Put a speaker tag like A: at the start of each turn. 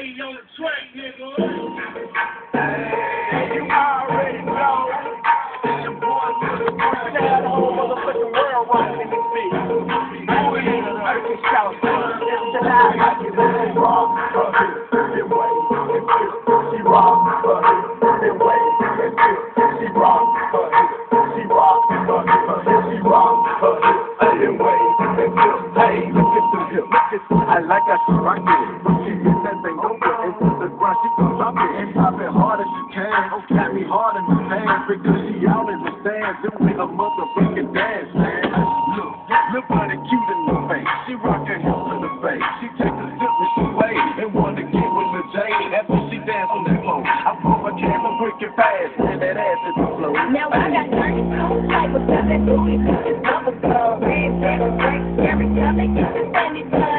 A: lady on the track, nigga.
B: Hey, you already know. It's your boy, now the whole motherfucking world rocking this beat. Who is it? Urgent shout. It's the night. She rock, it way, she rock, it way, she rock, she rock, she rock, it way, hey, look at the hip, I like how she rock it. She hit that thing over into the ground, she gon' drop it and pop it hard as she can. Got me hard in the pants because she out in the stands doing a motherfucking dance, man. Look at the cute in the face. She rock her hips in the face. She take a sip and she wait and wanna get with the J. After she dance on that floor, I pull my camera quick and fast, and that ass is the flow.
C: Now I got 32 type of stuff that do it. It's double club, red, red, every time they get the sandy club.